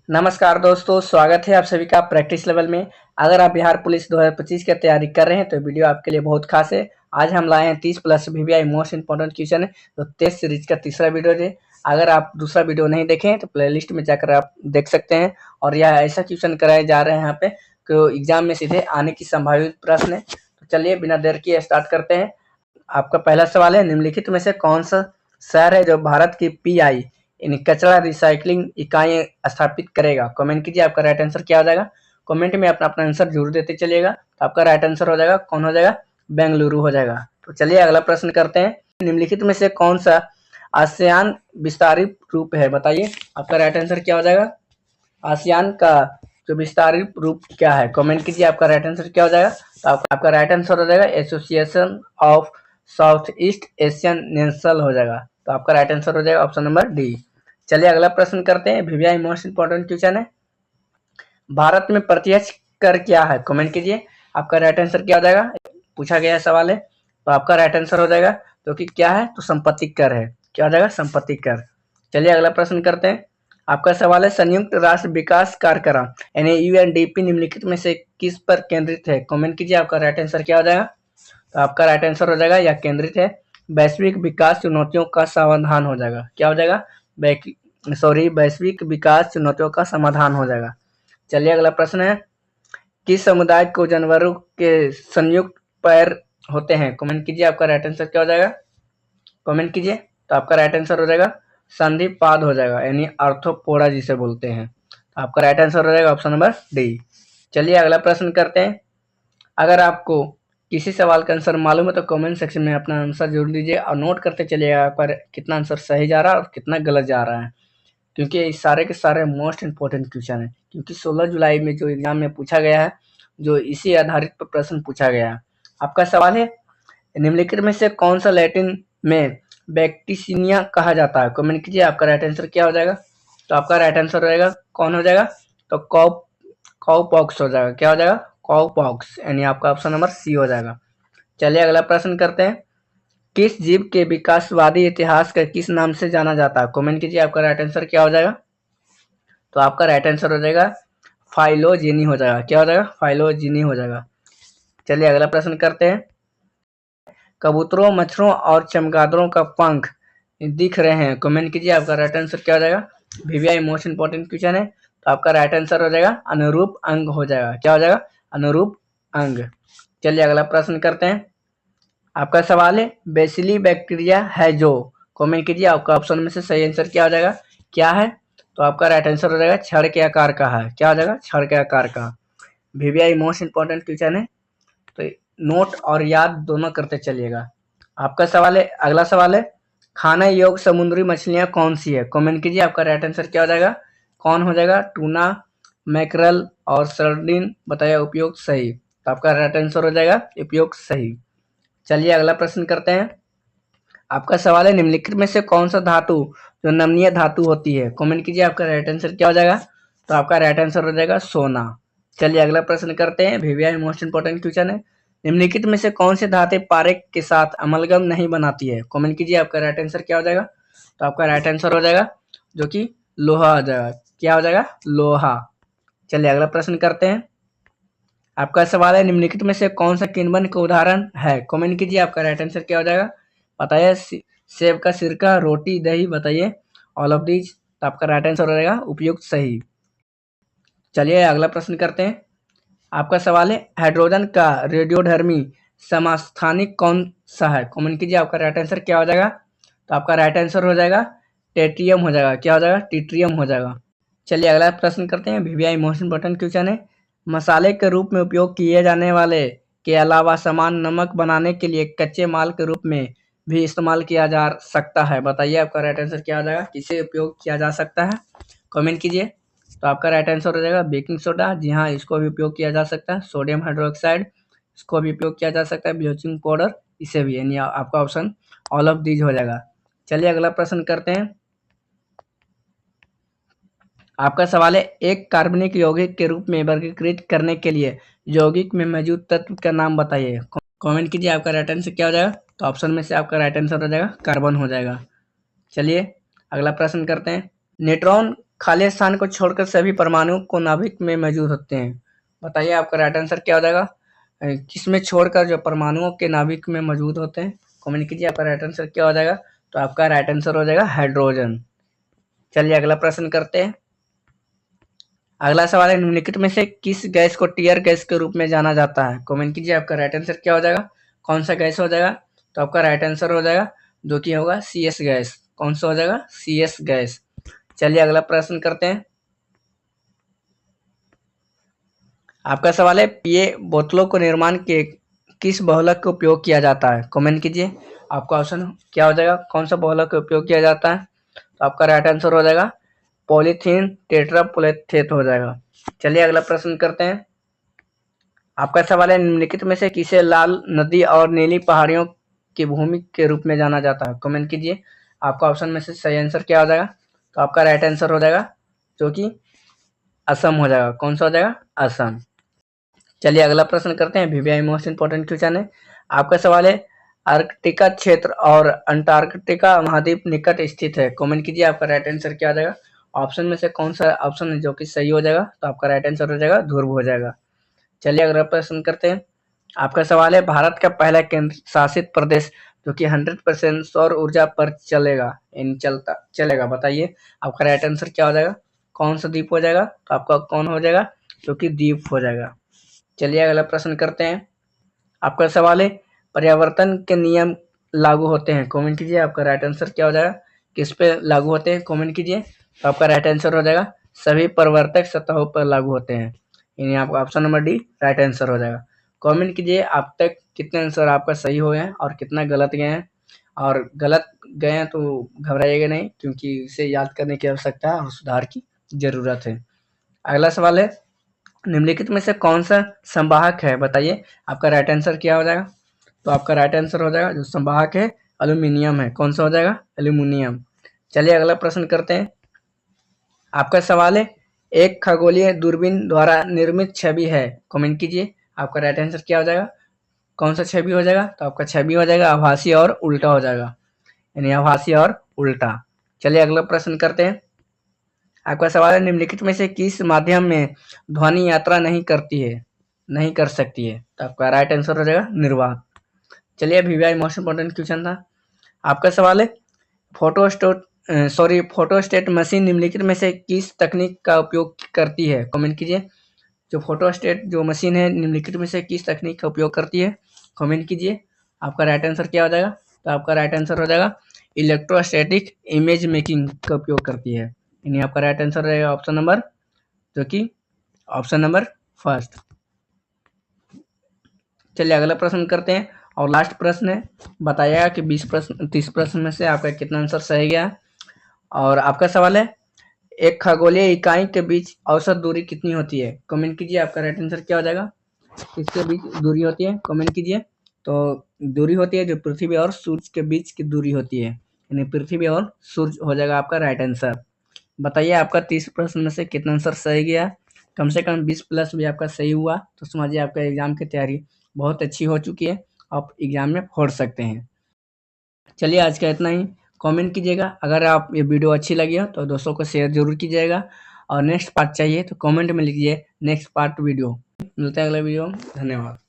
नमस्कार दोस्तों, स्वागत है आप सभी का प्रैक्टिस लेवल में। अगर आप बिहार पुलिस 2025 की तैयारी कर रहे हैं तो वीडियो आपके लिए बहुत खास है। आज हम लाए हैं 30 plus VVI most important question है, तो टेस्ट सीरीज का तीसरा वीडियो है। अगर आप दूसरा वीडियो नहीं देखें तो प्लेलिस्ट में जाकर आप देख सकते हैं। और यह ऐसा क्वेश्चन कराए जा रहे हैं यहाँ पे कि एग्जाम में सीधे आने की संभावित प्रश्न है। तो चलिए बिना देर किए स्टार्ट करते हैं। आपका पहला सवाल है, निम्नलिखित में से कौन सा शहर है जो भारत की पीआई यानी कचरा रिसाइकलिंग इकाई स्थापित करेगा? कमेंट कीजिए, आपका राइट आंसर क्या हो जाएगा। कमेंट में अपना अपना आंसर जरूर देते चलिएगा। तो आपका राइट आंसर हो जाएगा, कौन हो जाएगा? बेंगलुरु हो जाएगा। तो चलिए अगला प्रश्न करते हैं। निम्नलिखित में से कौन सा आसियान विस्तारित रूप है? बताइए, आपका राइट आंसर क्या हो जाएगा। आसियान का जो विस्तारित रूप क्या है? कमेंट कीजिए, आपका राइट आंसर क्या हो जाएगा। तो आपका राइट आंसर हो जाएगा association of south east Asian national हो जाएगा। तो आपका राइट आंसर हो जाएगा ऑप्शन नंबर डी। चलिए अगला प्रश्न करते हैं। वीवीआई मोस्ट इंपॉर्टेंट क्वेश्चन है, भारत में प्रत्यक्ष कर क्या है? कमेंट कीजिए, आपका राइट आंसर क्या हो जाएगा। पूछा गया सवाल है, तो आपका राइट आंसर हो जाएगा तो कि क्या है, तो संपत्ति कर है। क्या हो जाएगा? संपत्ति कर। चलिए अगला प्रश्न करते हैं। आपका सवाल है, संयुक्त राष्ट्र विकास कार्यक्रम यानी यूएनडीपी निम्नलिखित में से किस पर केंद्रित है? कमेंट कीजिए, आपका राइट आंसर क्या हो जाएगा। तो आपका राइट आंसर हो जाएगा, यह केंद्रित है वैश्विक विकास चुनौतियों का समाधान हो जाएगा। क्या हो जाएगा? वैश्विक विकास चुनौतियों का समाधान हो जाएगा। चलिए अगला प्रश्न है, किस समुदाय को जानवरों के संयुक्त पैर होते हैं? कमेंट कीजिए, आपका राइट आंसर क्या हो जाएगा। कमेंट कीजिए, तो आपका राइट आंसर हो जाएगा संधिपाद हो जाएगा, यानी आर्थ्रोपोडा जिसे बोलते हैं। तो आपका राइट आंसर हो जाएगा ऑप्शन नंबर डी। चलिए अगला प्रश्न करते हैं। अगर आपको किसी सवाल का आंसर मालूम है तो कमेंट सेक्शन में अपना आंसर जरूर दीजिए और नोट करते चलिएगा पर कितना आंसर सही जा रहा है और कितना गलत जा रहा है, क्योंकि ये सारे के सारे मोस्ट इंपॉर्टेंट क्वेश्चन है। क्योंकि 16 जुलाई में जो एग्जाम में पूछा गया है, जो इसी आधारित पर प्रश्न पूछा गया है। आपका सवाल है, निम्नलिखित में से कौन सा लैटिन में बैक्टीसिनिया कहा जाता है? कमेंट कीजिए, आपका राइट आंसर क्या हो जाएगा। तो आपका राइट आंसर हो जाएगा, कौन हो जाएगा, तो कॉपॉक्स हो जाएगा। क्या हो जाएगा? कॉपॉक्स, यानी आपका ऑप्शन नंबर सी हो जाएगा। चलिए अगला प्रश्न करते हैं। किस जीव के विकासवादी इतिहास का किस नाम से जाना जाता है? कमेंट कीजिए, आपका राइट आंसर क्या हो जाएगा। तो आपका राइट आंसर हो जाएगा फाइलोजेनी हो जाएगा। क्या हो जाएगा? फाइलोजेनी हो जाएगा। चलिए अगला प्रश्न करते हैं। कबूतरों, मच्छरों और चमगादड़ों का पंख दिख रहे हैं। कमेंट कीजिए, आपका राइट आंसर क्या हो जाएगा। वीवीआई मोस्ट इंपॉर्टेंट क्वेश्चन है, तो आपका राइट आंसर हो जाएगा अनुरूप अंग हो जाएगा। क्या हो जाएगा? अनुरूप अंग। चलिए अगला प्रश्न करते हैं। आपका सवाल है, बेसिली बैक्टीरिया है जो? कमेंट कीजिए, आपका ऑप्शन में से सही आंसर क्या हो जाएगा। क्या है, तो आपका राइट आंसर हो जाएगा छड़ के आकार का है। क्या हो जाएगा? छड़ के आकार का। वीवीआई मोस्ट इंपॉर्टेंट क्वेश्चन है, तो नोट और याद दोनों करते चलिएगा। आपका सवाल है, अगला सवाल है, खाने योग्य समुद्री मछलियां कौन सी है? कमेंट कीजिए, आपका राइट आंसर क्या हो जाएगा। कौन हो जाएगा? टूना, मैकरल और सर्डिन बताइए उपयुक्त सही। तो आपका राइट आंसर हो जाएगा उपयुक्त सही। चलिए अगला प्रश्न करते हैं। आपका सवाल है, निम्नलिखित में से कौन सा धातु जो नमनीय धातु होती है? कमेंट कीजिए, आपका राइट आंसर क्या हो जाएगा। तो आपका राइट आंसर हो जाएगा सोना। चलिए अगला प्रश्न करते हैं। वीवीआई मोस्ट इंपॉर्टेंट क्वेश्चन है, निम्नलिखित में से कौन से धातु पारे के साथ अमलगम नहीं बनाती है? कमेंट कीजिए, आपका राइट आंसर क्या हो जाएगा। तो आपका राइट आंसर हो जाएगा जो कि लोहा आ जाएगा। क्या हो जाएगा? लोहा। चलिए अगला प्रश्न करते हैं। आपका सवाल है, निम्नलिखित में से कौन सा किण्वन का उदाहरण है? कमेंट कीजिए, आपका राइट आंसर क्या हो जाएगा। बताइए, सेब का सिरका, रोटी, दही बताइए ऑल ऑफ दीज। तो आपका राइट आंसर हो जाएगा उपयुक्त सही। चलिए अगला प्रश्न करते हैं। आपका सवाल है, हाइड्रोजन का रेडियोधर्मी समस्थानिक कौन सा है? कमेंट कीजिए, आपका राइट आंसर क्या हो जाएगा। तो आपका राइट आंसर हो जाएगा टेट्रियम हो जाएगा। क्या हो जाएगा? टिट्रियम हो जाएगा। चलिए अगला प्रश्न करते हैं। वीवीआई मोस्ट इंपॉर्टेंट क्वेश्चन है, मसाले के रूप में उपयोग किए जाने वाले के अलावा सामान नमक बनाने के लिए कच्चे माल के रूप में भी इस्तेमाल किया जा सकता है। बताइए, आपका राइट आंसर क्या हो जाएगा। किसे उपयोग किया जा सकता है? कमेंट कीजिए। तो आपका राइट आंसर हो जाएगा बेकिंग सोडा। जी हाँ, इसको भी उपयोग किया जा सकता है। सोडियम हाइड्रोक्साइड, इसको भी उपयोग किया जा सकता है। ब्लीचिंग पाउडर, इसे भी, यानी आपका ऑप्शन ऑल ऑफ दीज हो जाएगा। चलिए अगला प्रश्न करते हैं। आपका सवाल है, एक कार्बनिक यौगिक के रूप में वर्गीकृत करने के लिए यौगिक में मौजूद तत्व का नाम बताइए। कमेंट कीजिए, आपका राइट आंसर क्या हो जाएगा। तो ऑप्शन में से आपका राइट आंसर हो जाएगा कार्बन हो जाएगा। चलिए अगला प्रश्न करते हैं। न्यूट्रॉन खाली स्थान को छोड़कर सभी परमाणु को नाभिक में मौजूद होते हैं। बताइए आपका राइट आंसर क्या हो जाएगा? किसमें छोड़कर जो परमाणुओं के नाभिक में मौजूद होते हैं? कमेंट कीजिए आपका राइट आंसर क्या हो जाएगा। तो आपका राइट आंसर हो जाएगा हाइड्रोजन। चलिए अगला प्रश्न करते हैं। अगला सवाल है, निम्नलिखित में से किस गैस को टीयर गैस के रूप में जाना जाता है? कमेंट कीजिए आपका राइट आंसर क्या हो जाएगा। कौन सा गैस हो जाएगा? तो आपका राइट आंसर हो जाएगा जो कि होगा CS गैस। कौन सा हो जाएगा? CS gas. चलिए अगला प्रश्न करते हैं। आपका सवाल है, पीए बोतलों को निर्माण के किस बहुलक का उपयोग किया जाता है? कमेंट कीजिए आपका ऑप्शन क्या हो जाएगा। कौन सा बहुलक का उपयोग किया जाता है? तो आपका राइट आंसर हो जाएगा पॉलीथीन टेट्रापोलेथेट हो जाएगा। चलिए अगला प्रश्न करते हैं। आपका सवाल है, निम्नलिखित में से किसे लाल नदी और नीली पहाड़ियों की भूमि के रूप में जाना जाता है? कमेंट कीजिए आपका ऑप्शन में से सही आंसर क्या हो जाएगा। तो आपका राइट आंसर हो जाएगा जो कि असम हो जाएगा। कौन सा हो जाएगा? असम। चलिए अगला प्रश्न करते हैं। VVI मोस्ट इंपोर्टेंट क्वेश्चन है। आपका सवाल है, अर्कटिका क्षेत्र और अंटार्कटिका महाद्वीप निकट स्थित है। कमेंट कीजिए आपका राइट आंसर क्या हो जाएगा। ऑप्शन में से कौन सा ऑप्शन है जो कि सही हो जाएगा? तो आपका राइट आंसर हो जाएगा ध्रुव हो जाएगा। चलिए अगला प्रश्न करते हैं। आपका सवाल है, भारत का पहला केंद्र शासित प्रदेश जो कि 100% सौर ऊर्जा पर चलेगा। बताइए आपका राइट आंसर क्या हो जाएगा। कौन सा द्वीप हो जाएगा? तो आपका कौन हो जाएगा? जो कि द्वीप हो जाएगा। चलिए अगला प्रश्न करते हैं। आपका सवाल है, परिवर्तन के नियम लागू होते हैं। कमेंट कीजिए आपका राइट आंसर क्या हो जाएगा। किस पे लागू होते हैं? कमेंट कीजिए। तो आपका राइट आंसर हो जाएगा सभी परिवर्तक सतहों पर लागू होते हैं। यानी आपका option number D right answer हो जाएगा। कमेंट कीजिए आप तक कितने आंसर आपका सही हुए हैं और कितना गलत गए हैं। और गलत गए हैं तो घबराइएगा नहीं, क्योंकि इसे याद करने की आवश्यकता है और सुधार की जरूरत है। अगला सवाल है, निम्नलिखित में से कौन सा संवाहक है? बताइए आपका राइट आंसर क्या हो जाएगा। तो आपका राइट आंसर हो जाएगा जो संवाहक है एल्यूमिनियम है। कौन सा हो जाएगा? एल्यूमिनियम। चलिए अगला प्रश्न करते हैं। आपका सवाल है, एक खगोलीय दूरबीन द्वारा निर्मित छवि है। कमेंट कीजिए आपका राइट आंसर क्या हो जाएगा। कौन सा छवि हो जाएगा? तो आपका छवि हो जाएगा आभासी और उल्टा हो जाएगा। यानी आभासी और उल्टा। चलिए अगला प्रश्न करते हैं। आपका सवाल है, निम्नलिखित में से किस माध्यम में ध्वनि यात्रा नहीं कर सकती है? तो आपका राइट आंसर हो जाएगा निर्वात। चलिए VVI मोस्ट इंपोर्टेंट क्वेश्चन था। आपका सवाल है, फोटोस्टेट मशीन निम्नलिखित में से किस तकनीक का उपयोग करती है? कमेंट कीजिए। जो फोटोस्टेट जो मशीन है निम्नलिखित में से किस तकनीक का उपयोग करती है? कमेंट कीजिए आपका राइट आंसर क्या हो जाएगा। तो आपका राइट आंसर हो जाएगा इलेक्ट्रोस्टैटिक इमेज मेकिंग का उपयोग करती है। यानी आपका राइट आंसर रहेगा ऑप्शन नंबर जो कि ऑप्शन नंबर फर्स्ट। चलिए अगला प्रश्न करते हैं और लास्ट प्रश्न है। बताइएगा कि 30 प्रश्न में से आपका कितना आंसर सही गया। और आपका सवाल है, एक खगोलीय इकाई के बीच औसत दूरी कितनी होती है? कमेंट कीजिए आपका राइट आंसर क्या हो जाएगा। किसके बीच दूरी होती है? कमेंट कीजिए। तो दूरी होती है जो पृथ्वी और सूर्य के बीच की दूरी होती है। यानी पृथ्वी और सूर्य हो जाएगा आपका राइट आंसर। बताइए आपका 30 प्रश्न में से कितना आंसर सही गया। कम से कम 20 प्लस भी आपका सही हुआ तो समझिए आपका एग्जाम की तैयारी बहुत अच्छी हो चुकी है। आप एग्जाम में फोड़ सकते हैं। चलिए आज का इतना ही। कमेंट कीजिएगा अगर आप ये वीडियो अच्छी लगी हो तो दोस्तों को शेयर जरूर कीजिएगा। और नेक्स्ट पार्ट चाहिए तो कमेंट में लिखिए नेक्स्ट पार्ट वीडियो। मिलते हैं अगले वीडियो में। धन्यवाद।